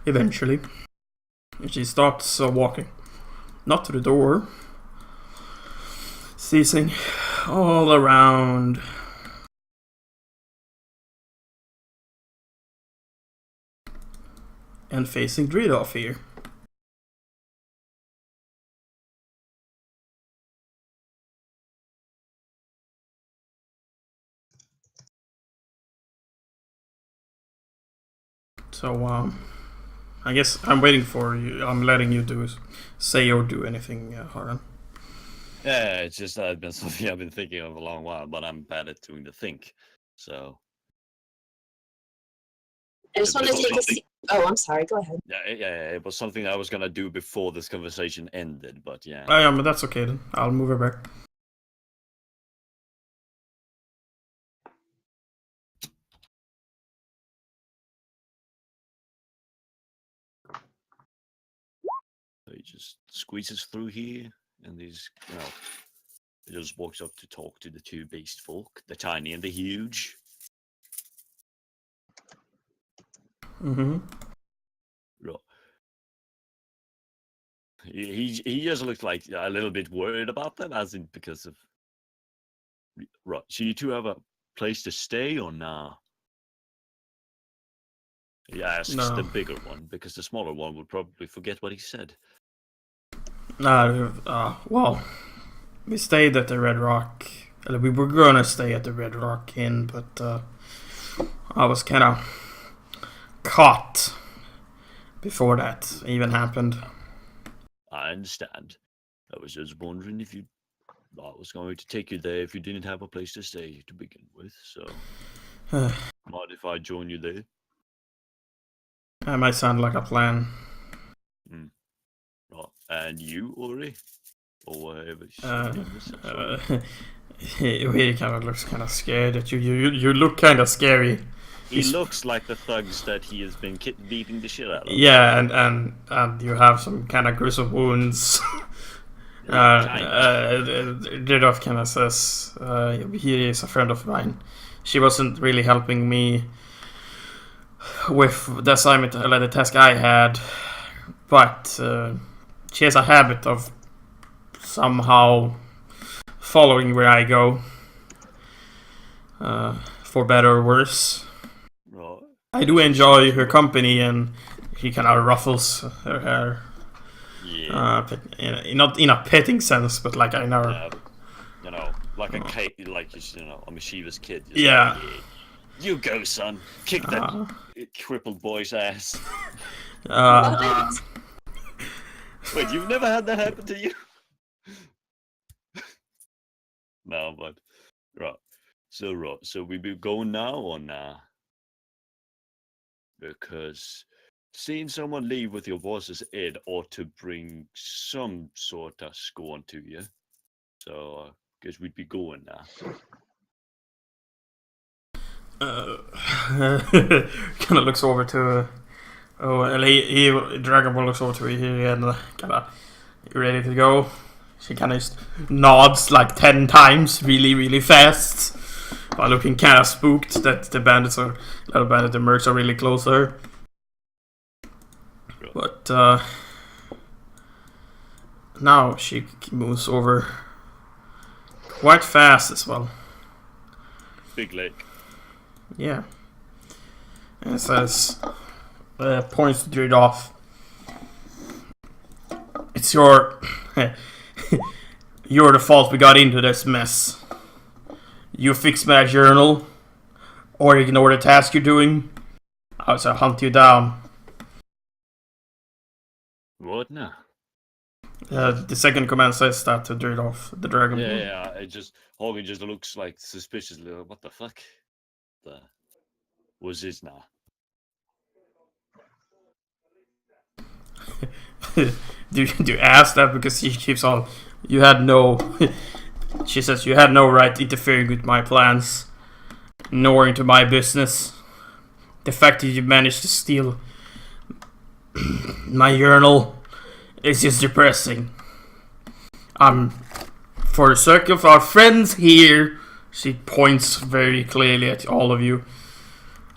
eventually. She starts walking. Not to the door. Seizing all around. And facing Dridoff here. So, I guess I'm waiting for you. I'm letting you say or do anything, Harlan. Yeah, it's just that been something I've been thinking of a long while, but I'm bad at doing the think. So I just want to take a seat. Oh, I'm sorry. Go ahead. Yeah. It was something I was gonna do before this conversation ended, but yeah. Oh, yeah, but that's okay then. I'll move her back. So he just squeezes through here, and he's, he just walks up to talk to the two beast folk, the tiny and the huge. Mm-hmm. Right. He just looks like a little bit worried about them, as in because of. Right. So you two have a place to stay or nah? He asks the bigger one, because the smaller one would probably forget what he said. Well, we stayed at the Red Rock. We were gonna stay at the Red Rock Inn, but I was kind of caught before that even happened. I understand. I was just wondering if I was going to take you there if you didn't have a place to stay to begin with, so mind if I join you there? That might sound like a plan. Right. And you, Ulrich? Or whatever. He really kind of looks kind of scared at you. You look kind of scary. He looks like the thugs that he has been beating the shit out of. Yeah, and you have some kind of gruesome wounds. Dridoff kind of says, he is a friend of mine. She wasn't really helping me with the assignment, like the task I had, but she has a habit of somehow following where I go, for better or worse. Right. I do enjoy her company, and she kind of ruffles her hair. Yeah. Not in a petting sense, but like I know. Yeah, like a kid, like a mischievous kid. Yeah. Like, you go, son. Kick that crippled boy's ass. Wait, you've never had that happen to you? No, but right. So we be going now or nah? Because seeing someone leave with your boss's id ought to bring some sort of scorn to you. So I guess we'd be going now. Kind of looks over to Dragon Ball looks over to her and kind of, you ready to go? She kind of just nods like 10 times really, really fast, while looking kind of spooked that the little bandits, the mercs are really close to her. But now she moves over quite fast as well. Big lake. Yeah. And it says, points to Dridoff. It's your the fault we got into this mess. You fix my journal, or ignore the task you're doing, I'll hunt you down. What now? The second command says that to Dridoff, the dragon. Yeah. Hogan just looks like suspiciously. What the fuck? Was this now? do you ask that because she keeps on? You had no. She says you had no right interfering with my plans, nor into my business. The fact that you managed to steal my journal is just depressing. For the sake of our friends here, she points very clearly at all of you.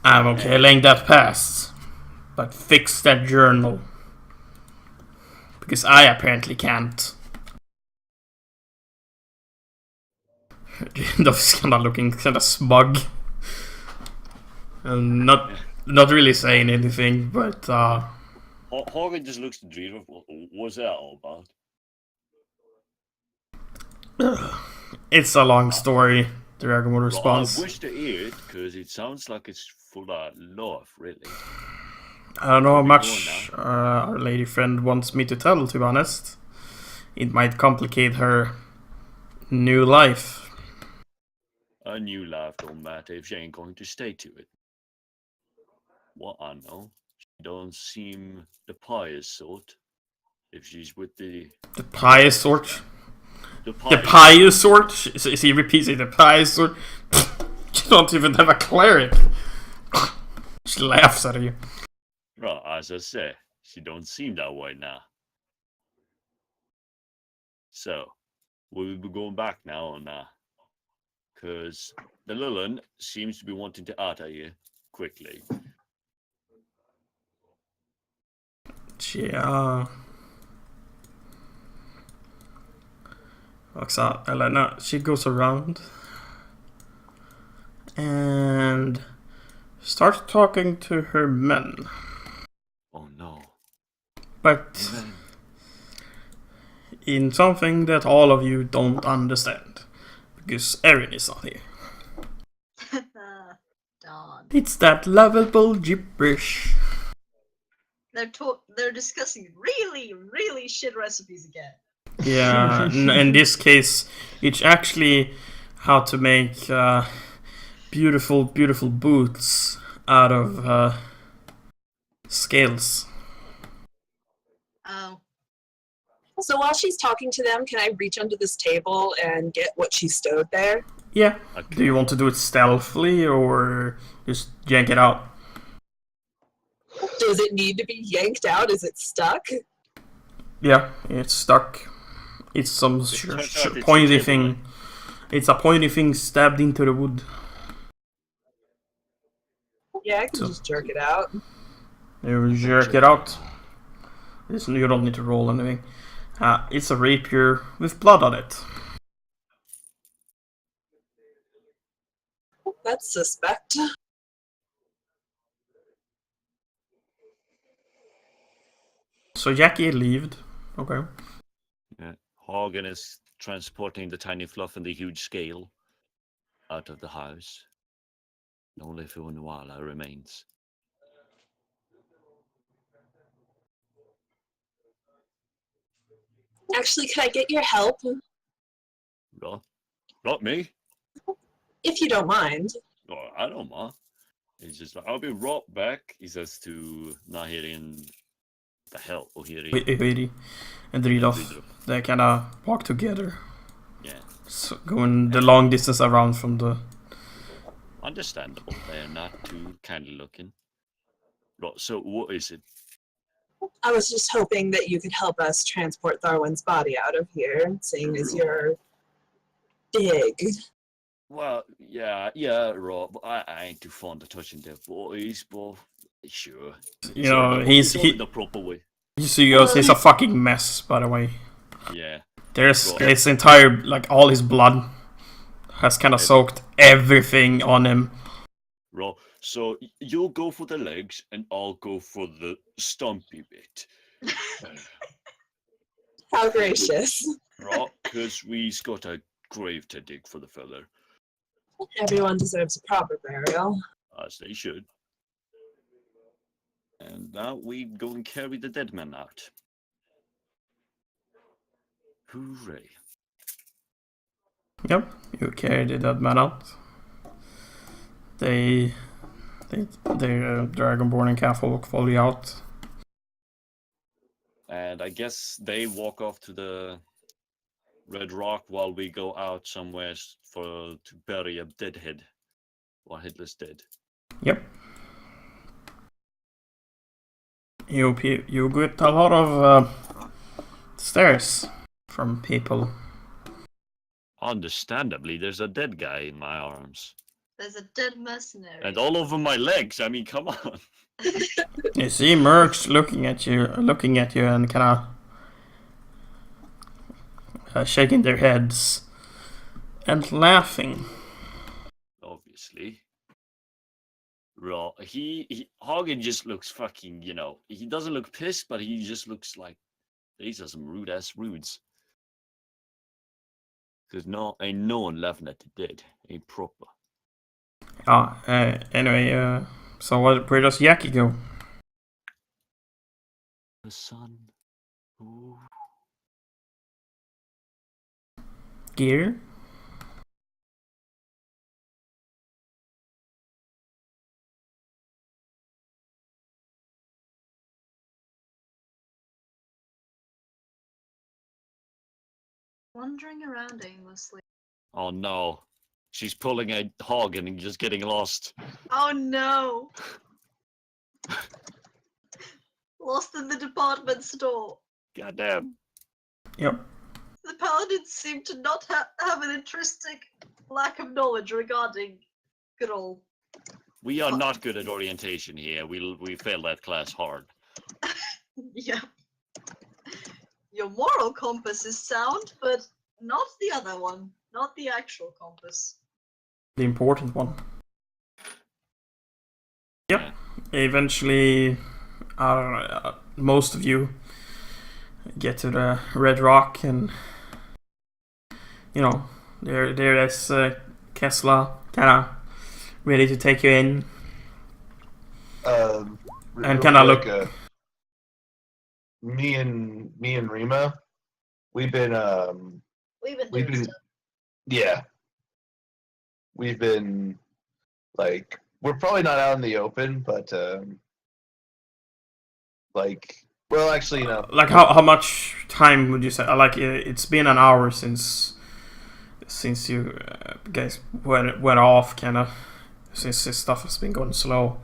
I'm okay laying that past. but fix that journal. Because I apparently can't. Randolph's kind of looking kind of smug. And not really saying anything, but Hogan just looks at Dreeder. What's that all about? it's a long story. Dragon would Well, response. I wish to hear it, because it sounds like it's full of love, really. I don't know how Could be much more our lady friend wants me to tell, to be honest. It might complicate her new life. A new life don't matter if she ain't going to stay to it. What I know, she don't seem the pious sort. If she's with the pious sort? The pious sort? Is he repeating the pious sort? You don't even have a cleric. She laughs at you. Right, as I say, she don't seem that way now. So, we'll be going back now on because the Lillian seems to be wanting to out of here quickly. Yeah. Också, eller no, she goes around and starts talking to her men. Oh no. But Amen. in something that all of you don't understand. Because Erin is not here. Dawn. It's that lovable gibberish. They're discussing really shit recipes again. Yeah, in this case, it's actually how to make beautiful boots out of scales. Oh. So while she's talking to them, can I reach under this table and get what she stowed there? Yeah. Okay. Do you want to do it stealthily or just yank it out? Does it need to be yanked out? Is it stuck? Yeah, it's stuck. It's some pointy thing. It's a pointy thing stabbed into the wood. Yeah, I can just jerk it out. You jerk it out. You don't need to roll anything. It's a rapier with blood on it. That's suspect. So Jackie leaved. Okay. Yeah. Hagen is transporting the tiny fluff and the huge scale out of the house. Only Fuenwala remains. Actually, can I get your help? Not me. If you don't mind. Oh, I don't mind. He's just like, I'll be right back. He says to Nahirin, the hell, Ohiri. And Dridov. They kind of walk together. Yeah. So going the long distance around from the... Understandable. They're not too kindly looking. Right, so what is it? I was just hoping that you could help us transport Tharwin's body out of here, seeing as you're big. Well, yeah, right. But I ain't too fond of touching their bodies, but sure. You know, he's the proper way. He's a fucking mess, by the way. Yeah. There's his entire, like, all his blood has kind of soaked everything on him. Right. So you'll go for the legs, and I'll go for the stumpy bit. How gracious. Right, because we've got a grave to dig for the fella. Everyone deserves a proper burial. As they should. And now we go and carry the dead man out. Hooray. Yep, you carry the dead man out. They're Dragonborn and Catfolk follow you out. And I guess they walk off to the Red Rock while we go out somewhere to bury a deadhead. Or headless dead. Yep. You get a lot of stares from people. Understandably, there's a dead guy in my arms. There's a dead mercenary. And all over my legs. I mean, come on. You see mercs looking at you, and kind of shaking their heads and laughing. Obviously. Raw. Hagen just looks fucking, he doesn't look pissed, but he just looks like these are some rude ass rudes. Cause ain't no one laughing at the dead. Ain't proper. Anyway, so where does Yaki go? The sun. Ooh. Gear? Wandering around aimlessly. Oh no. She's pulling a Hagen and just getting lost. Oh no! Lost in the department store. Goddamn. Yep. The paladins seem to not have an intrinsic lack of knowledge regarding good old. We are not good at orientation here. We failed that class hard. Yeah. Your moral compass is sound, but not the other one. Not the actual compass. The important one. Yep. Yeah. Eventually, most of you get to the Red Rock, and there is Kessler kind of ready to take you in, and kind of look. Me and Rima, we've been doing stuff. yeah, we've been like, we're probably not out in the open, but well, actually, Like how much time would you say? Like it's been an hour since you guys went off, kind of, since this stuff has been going slow.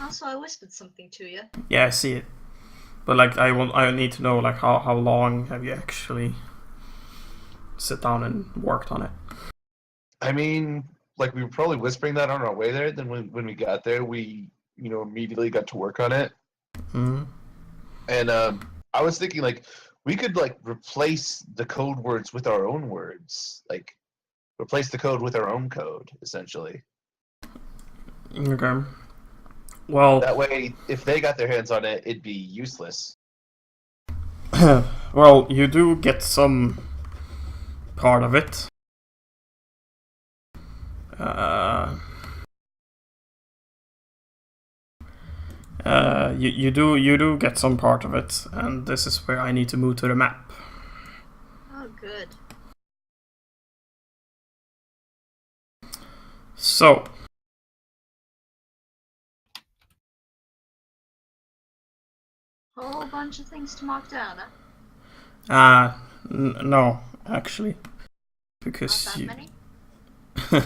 Also, I whispered something to you. Yeah, I see it. But like I need to know like how long have you actually sit down and worked on it? I mean, like, we were probably whispering that on our way there. Then when we got there, we immediately got to work on it. Mm-hmm. And I was thinking, like, we could like replace the code words with our own words, like replace the code with our own code, essentially. Okay. Well, That way, if they got their hands on it, it'd be useless. well, you do get some part of it. You do get some part of it, and this is where I need to move to the map. Oh, good. So, Whole bunch of things to mark down, huh? no, actually, because Not that many?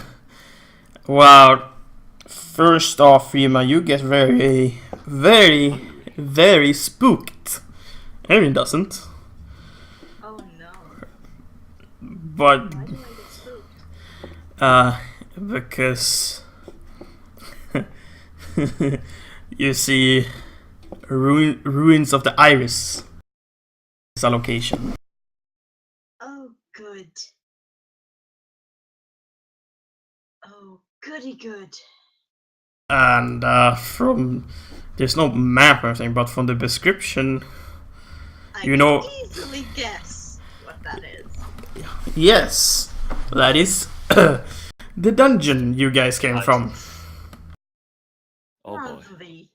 well, first off, Rima, you get very, very, very spooked. Erin doesn't. Oh no. But Why do I get spooked? because you see ruins of the iris. It's a location. Oh, good. Oh, goody good. And from there's no map or anything, but from the description, I you can know, easily guess what that is. yes, that is the dungeon you guys came from. Oh boy. Lovely.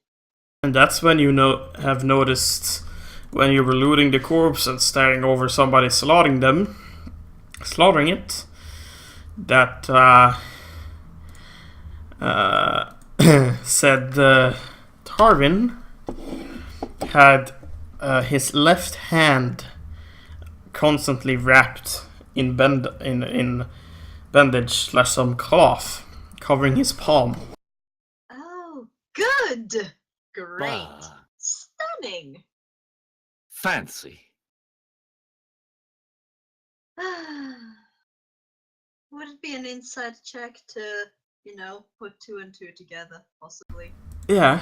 And that's when you have noticed when you were looting the corpse and staring over somebody slaughtering it, that said Tarvin had his left hand constantly wrapped in bandage / some cloth covering his palm. Oh, good. Great. Ah, Stunning. fancy. Would it be an insight check to you know, put two and two together, possibly. Yeah.